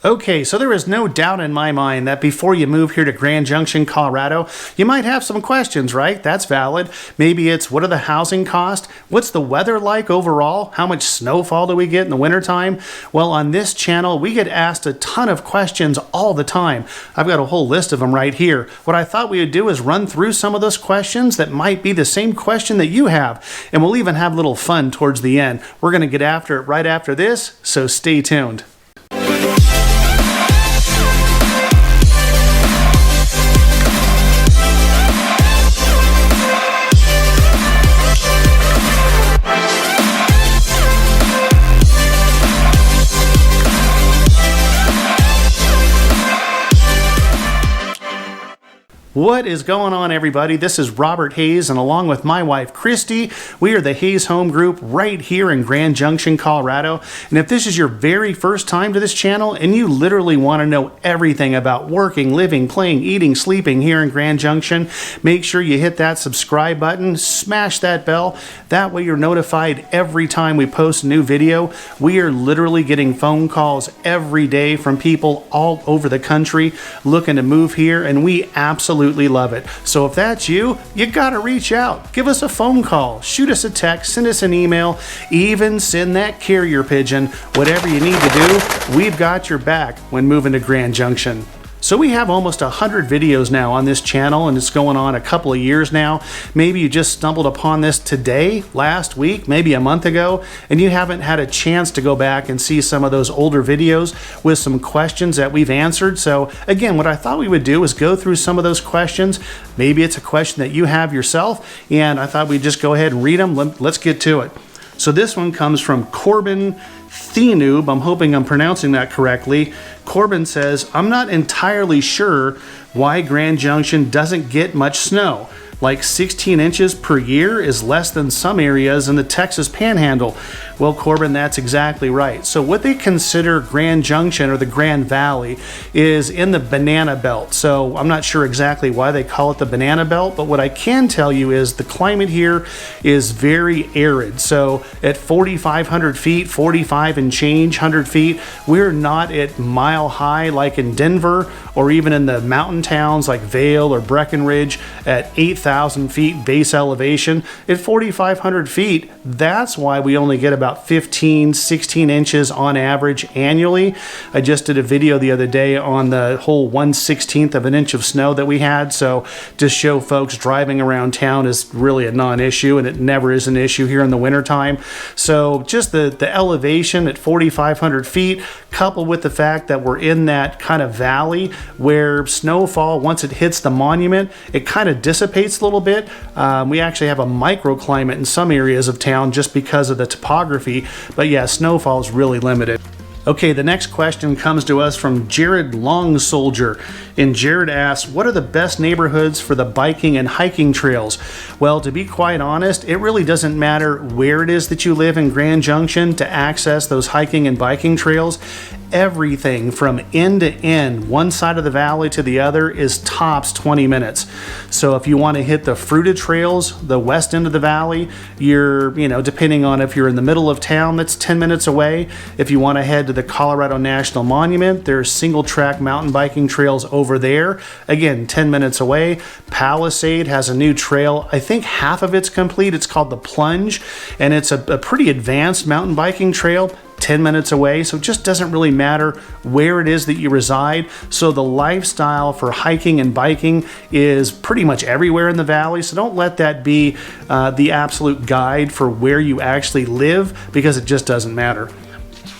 Okay, so there is no doubt in my mind that before you move here to Grand Junction, Colorado, you might have some questions, right? That's valid. Maybe it's, what are the housing costs? What's the weather like overall? How much snowfall do we get in the wintertime? Well, on this channel, we get asked a ton of questions all the time. I've got a whole list of them right here. What I thought we would do is run through some of those questions that might be the same question that you have, and we'll even have a little fun towards the end. We're going to get after it right after this, so stay tuned. What is going on, everybody? This is Robert Hayes, and along with my wife, Christie, we are the Hayes Home Group right here in Grand Junction, Colorado. And if this is your very first time to this channel and you literally want to know everything about working, living, playing, eating, sleeping here in Grand Junction, make sure you hit that subscribe button, smash that bell. That way you're notified every time we post a new video. We are literally getting phone calls every day from people all over the country looking to move here, and we absolutely love it. So if that's you, you gotta reach out. Give us a phone call, shoot us a text, send us an email, even send that carrier pigeon. Whatever you need to do, we've got your back when moving to Grand Junction. So we have almost 100 videos now on this channel, and it's going on a couple of years now. Maybe you just stumbled upon this today, last week, maybe a month ago, and you haven't had a chance to go back and see some of those older videos with some questions that we've answered. So again, what I thought we would do is go through some of those questions. Maybe it's a question that you have yourself, and I thought we'd just go ahead and read them. Let's get to it. So this one comes from Corbin Thenoob. I'm hoping I'm pronouncing that correctly. Corbin says, I'm not entirely sure why Grand Junction doesn't get much snow. Like 16 inches per year is less than some areas in the Texas Panhandle. Well, Corbin, that's exactly right. So what they consider Grand Junction, or the Grand Valley, is in the banana belt. So I'm not sure exactly why they call it the banana belt, but what I can tell you is the climate here is very arid. So at 4,500 feet, 45 and change 100 feet, we're not at mile high like in Denver, or even in the mountain towns like Vail or Breckenridge at 8,000 feet base elevation. At 4,500 feet, that's why we only get about 15, 16 inches on average annually. I just did a video the other day on the whole 1/16 of an inch of snow that we had. So to show folks driving around town is really a non-issue, and it never is an issue here in the wintertime. So just the elevation at 4,500 feet, coupled with the fact that we're in that kind of valley where snowfall, once it hits the monument, it kind of dissipates a little bit. We actually have a microclimate in some areas of town just because of the topography. But yeah, snowfall is really limited. Okay, the next question comes to us from Jared Long Soldier. And Jared asks, what are the best neighborhoods for the biking and hiking trails? Well, to be quite honest, it really doesn't matter where it is that you live in Grand Junction to access those hiking and biking trails. Everything from end to end, one side of the valley to the other, is tops 20 minutes. So if you want to hit the fruited trails, the west end of the valley, you're, depending on if you're in the middle of town, that's 10 minutes away. If you want to head to the Colorado National Monument, there's single track mountain biking trails over there. Again, 10 minutes away. Palisade has a new trail. I think half of it's complete. It's called the Plunge, and it's a pretty advanced mountain biking trail. 10 minutes away, so it just doesn't really matter where it is that you reside. So the lifestyle for hiking and biking is pretty much everywhere in the valley, so don't let that be the absolute guide for where you actually live, because it just doesn't matter.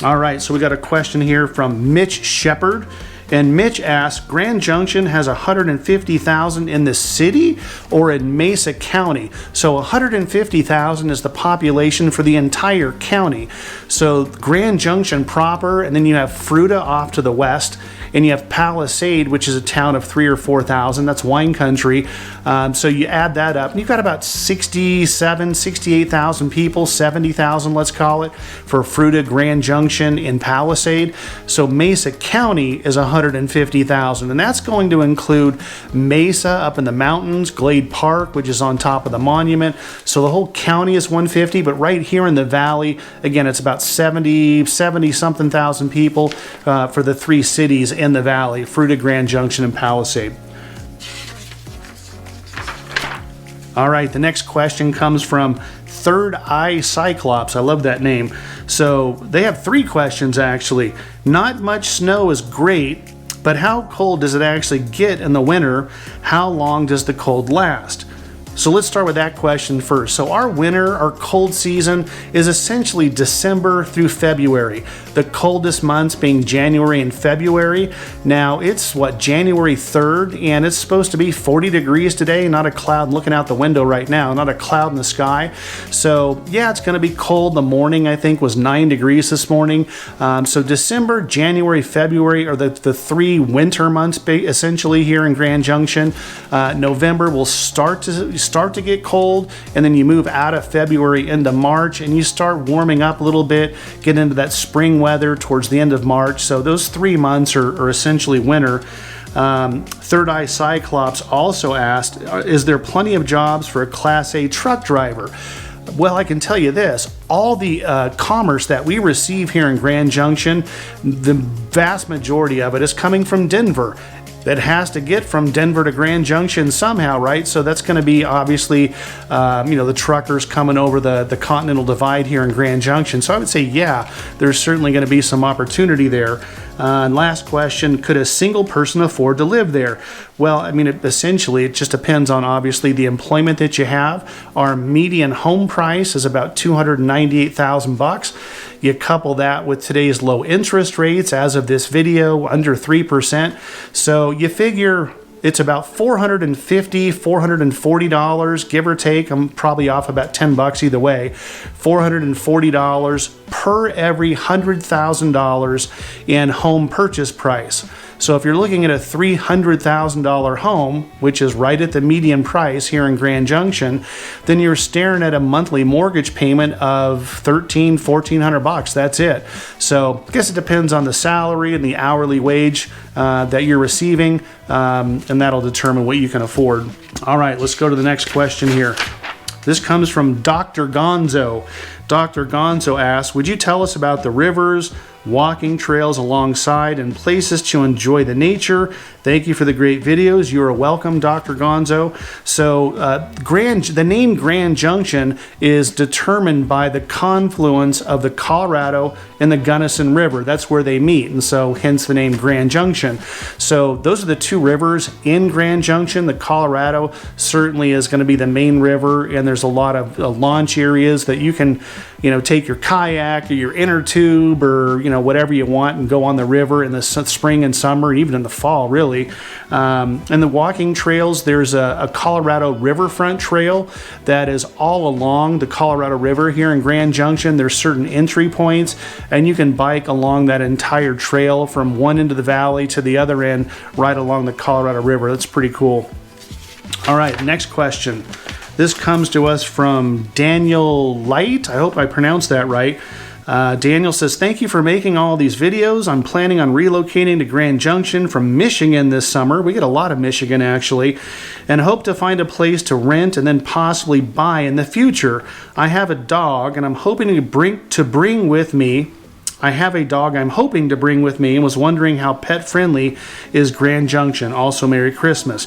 All right, so we got a question here from Mitch Shepard. And Mitch asks, Grand Junction has 150,000 in the city or in Mesa County? So 150,000 is the population for the entire county. So Grand Junction proper, and then you have Fruita off to the west, and you have Palisade, which is a town of 3,000 or 4,000. That's wine country. So you add that up, and you've got about 67,000, 68,000 people, 70,000, let's call it, for Fruita, Grand Junction, and Palisade. So Mesa County is 150,000. $250,000, and that's going to include Mesa up in the mountains, Glade Park, which is on top of the monument. So the whole county is 150, but right here in the valley, again, it's about 70 something thousand people for the three cities in the valley: Fruita, Grand Junction, and Palisade. All right, the next question comes from Third Eye Cyclops. I love that name. So they have three questions actually. Not much snow is great, but how cold does it actually get in the winter? How long does the cold last? So let's start with that question first. So our winter, our cold season, is essentially December through February. The coldest months being January and February. Now it's January 3rd, and it's supposed to be 40 degrees today. Not a cloud. Looking out the window right now, not a cloud in the sky. So yeah, it's going to be cold. The morning, I think, was 9 degrees this morning. So December, January, February are the three winter months essentially here in Grand Junction. November will start to get cold, and then you move out of February into March, and you start warming up a little bit, get into that spring weather towards the end of March. So those 3 months are essentially winter. Third Eye Cyclops also asked, is there plenty of jobs for a Class A truck driver? Well, I can tell you this, all the commerce that we receive here in Grand Junction, the vast majority of it is coming from Denver. That has to get from Denver to Grand Junction somehow, right? So that's going to be obviously, the truckers coming over the Continental Divide here in Grand Junction. So I would say, yeah, there's certainly going to be some opportunity there. And last question, could a single person afford to live there? Well, I mean, essentially, it just depends on obviously the employment that you have. Our median home price is about $298,000. You couple that with today's low interest rates as of this video, under 3%. So you figure it's about $450, $440, give or take. I'm probably off about $10 either way. $440 per every $100,000 in home purchase price. So if you're looking at a $300,000 home, which is right at the median price here in Grand Junction, then you're staring at a monthly mortgage payment of $1,300, $1,400. That's it. So I guess it depends on the salary and the hourly wage that you're receiving, and that'll determine what you can afford. All right, let's go to the next question here. This comes from Dr. Gonzo. Dr. Gonzo asks, would you tell us about the rivers, walking trails alongside, and places to enjoy the nature? Thank you for the great videos. You are welcome, Dr. Gonzo. So the name Grand Junction is determined by the confluence of the Colorado and the Gunnison River. That's where they meet, and so hence the name Grand Junction. So those are the two rivers in Grand Junction. The Colorado certainly is going to be the main river, and there's a lot of launch areas that you can take your kayak or your inner tube or whatever you want and go on the river in the spring and summer, even in the fall, really. And the walking trails, there's a Colorado Riverfront Trail that is all along the Colorado River here in Grand Junction. There's certain entry points, and you can bike along that entire trail from one end of the valley to the other end, right along the Colorado River. That's pretty cool. All right, next question. This comes to us from Daniel Light. I hope I pronounced that right. Daniel says, thank you for making all these videos. I'm planning on relocating to Grand Junction from Michigan this summer. We get a lot of Michigan, actually, and hope to find a place to rent and then possibly buy in the future. I have a dog, and I'm hoping to bring with me. I have a dog I'm hoping to bring with me and was wondering how pet-friendly is Grand Junction. Also, Merry Christmas.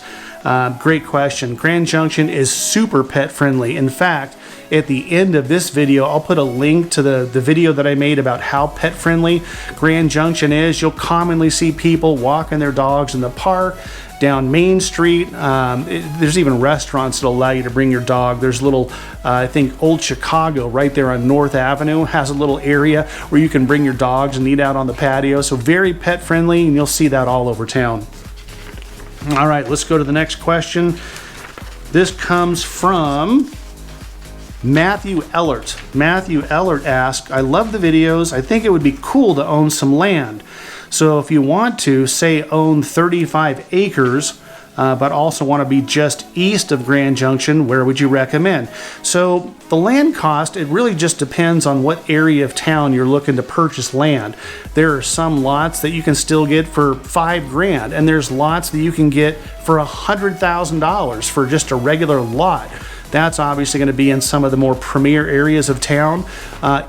Great question. Grand Junction is super pet-friendly. In fact, at the end of this video, I'll put a link to the video that I made about how pet-friendly Grand Junction is. You'll commonly see people walking their dogs in the park, down Main Street. There's even restaurants that allow you to bring your dog. There's little, I think Old Chicago right there on North Avenue has a little area where you can bring your dogs and eat out on the patio. So very pet-friendly, and you'll see that all over town. All right, let's go to the next question. This comes from Matthew Ellert. Matthew Ellert asked, I love the videos. I think it would be cool to own some land. So if you want to, say, own 35 acres, but also want to be just east of Grand Junction, where would you recommend? So the land cost, it really just depends on what area of town you're looking to purchase land. There are some lots that you can still get for $5,000, and there's lots that you can get for $100,000 for just a regular lot. That's obviously going to be in some of the more premier areas of town.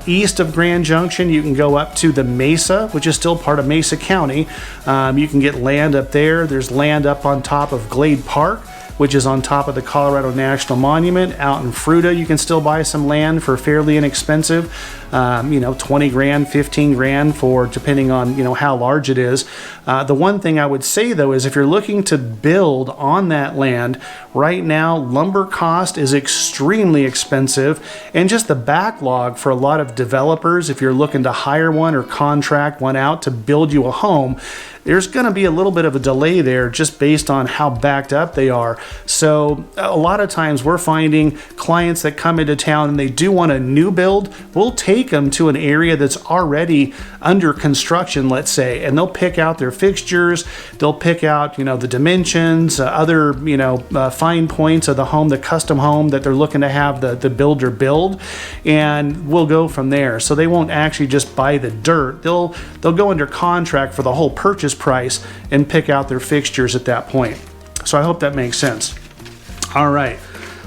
East of Grand Junction, you can go up to the Mesa, which is still part of Mesa County. You can get land up there. There's land up on top of Glade Park, which is on top of the Colorado National Monument. Out in Fruita, you can still buy some land for fairly inexpensive, 20 grand, 15 grand for, depending on, how large it is. The one thing I would say though is if you're looking to build on that land, right now lumber cost is extremely expensive, and just the backlog for a lot of developers, if you're looking to hire one or contract one out to build you a home, there's going to be a little bit of a delay there just based on how backed up they are. So a lot of times we're finding clients that come into town and they do want a new build. We'll take them to an area that's already under construction, let's say, and they'll pick out their fixtures, they'll pick out, the dimensions, other, fine points of the home, the custom home that they're looking to have the builder build, and we'll go from there. So they won't actually just buy the dirt. They'll go under contract for the whole purchase price and pick out their fixtures at that point. So I hope that makes sense. All right,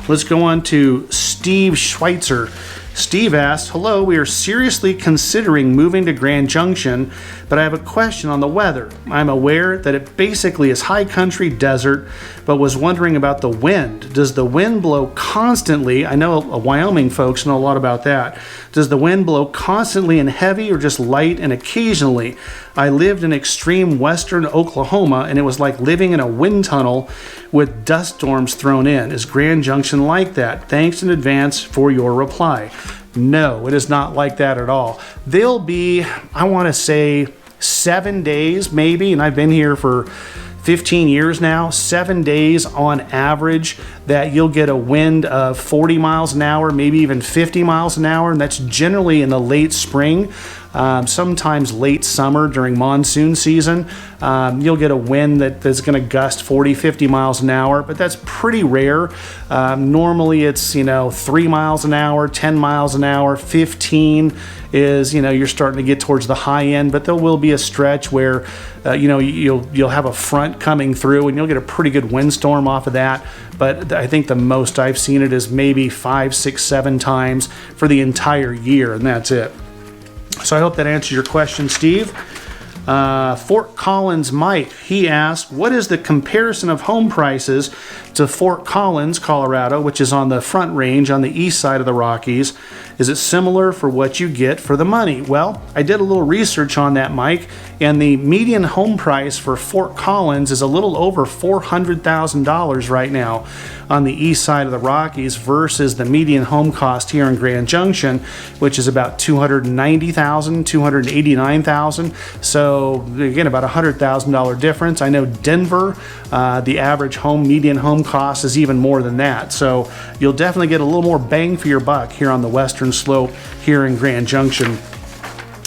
let's go on to Steve Schweitzer. Steve asked, hello, we are seriously considering moving to Grand Junction, but I have a question on the weather. I'm aware that it basically is high country desert, but was wondering about the wind. Does the wind blow constantly? I know Wyoming folks know a lot about that. Does the wind blow constantly and heavy, or just light and occasionally? I lived in extreme western Oklahoma, and it was like living in a wind tunnel with dust storms thrown in. Is Grand Junction like that? Thanks in advance for your reply. No, it is not like that at all. There'll be, I want to say, 7 days maybe, and I've been here for 15 years now, 7 days on average that you'll get a wind of 40 miles an hour, maybe even 50 miles an hour, and that's generally in the late spring. Sometimes late summer during monsoon season, you'll get a wind that's going to gust 40, 50 miles an hour, but that's pretty rare. Normally it's, 3 miles an hour, 10 miles an hour, 15 is, you're starting to get towards the high end, but there will be a stretch where, you'll have a front coming through and you'll get a pretty good windstorm off of that. But I think the most I've seen it is maybe 5, 6, 7 times for the entire year, and that's it. So I hope that answers your question, Steve. Fort Collins Mike, he asked, what is the comparison of home prices to Fort Collins, Colorado, which is on the Front Range on the east side of the Rockies? Is it similar for what you get for the money? Well, I did a little research on that, Mike, and the median home price for Fort Collins is a little over $400,000 right now on the east side of the Rockies versus the median home cost here in Grand Junction, which is about $290,000, $289,000. So again, about $100,000 difference. I know Denver, the average median home cost is even more than that. So you'll definitely get a little more bang for your buck here on the western slope here in Grand Junction.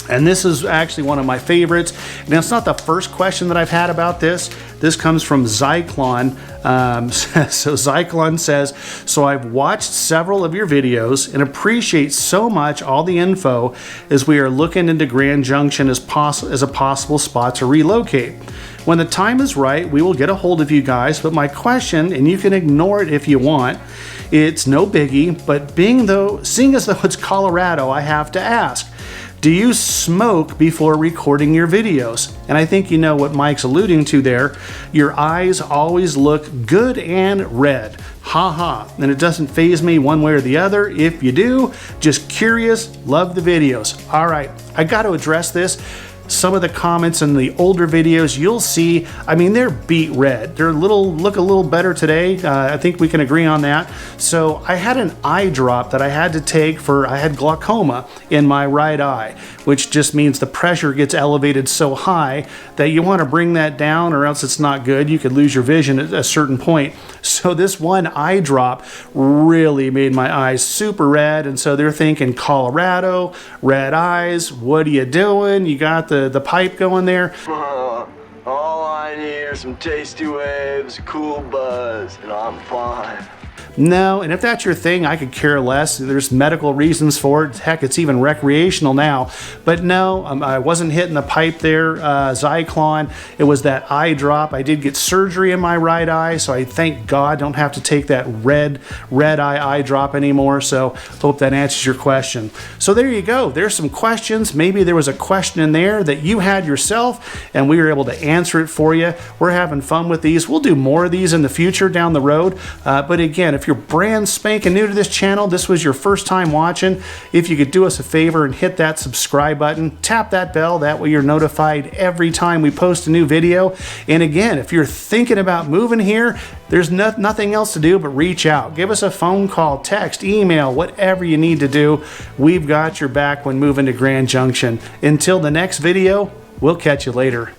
And this is actually one of my favorites. Now, it's not the first question that I've had about this. This comes from Zyklon. So Zyklon says, so I've watched several of your videos and appreciate so much all the info as we are looking into Grand Junction as a possible spot to relocate. When the time is right, we will get a hold of you guys, but my question, and you can ignore it if you want, it's no biggie, but seeing as though it's Colorado, I have to ask, do you smoke before recording your videos? And I think you know what Mike's alluding to there. Your eyes always look good and red. Ha ha. And it doesn't faze me one way or the other. If you do, just curious, love the videos. All right, I got to address this. Some of the comments in the older videos, you'll see, they're beet red. They're look a little better today. I think we can agree on that. So I had an eye drop that I had to take I had glaucoma in my right eye, which just means the pressure gets elevated so high that you want to bring that down or else it's not good. You could lose your vision at a certain point. So this one eye drop really made my eyes super red. And so they're thinking Colorado, red eyes, what are you doing? You got the pipe going there. All I I need are some tasty waves, a cool buzz, and I'm fine. No, and if that's your thing, I could care less. There's medical reasons for it. Heck, it's even recreational now. But no, I wasn't hitting the pipe there, Zyklon. It was that eye drop. I did get surgery in my right eye, so I thank God don't have to take that red eye drop anymore. So hope that answers your question. So there you go. There's some questions. Maybe there was a question in there that you had yourself, and we were able to answer it for you. We're having fun with these. We'll do more of these in the future down the road. But again, if you're brand spanking new to this channel, this was your first time watching, if you could do us a favor and hit that subscribe button, tap that bell, that way you're notified every time we post a new video. And again, if you're thinking about moving here, there's nothing else to do but reach out. Give us a phone call, text, email, whatever you need to do. We've got your back when moving to Grand Junction. Until the next video, we'll catch you later.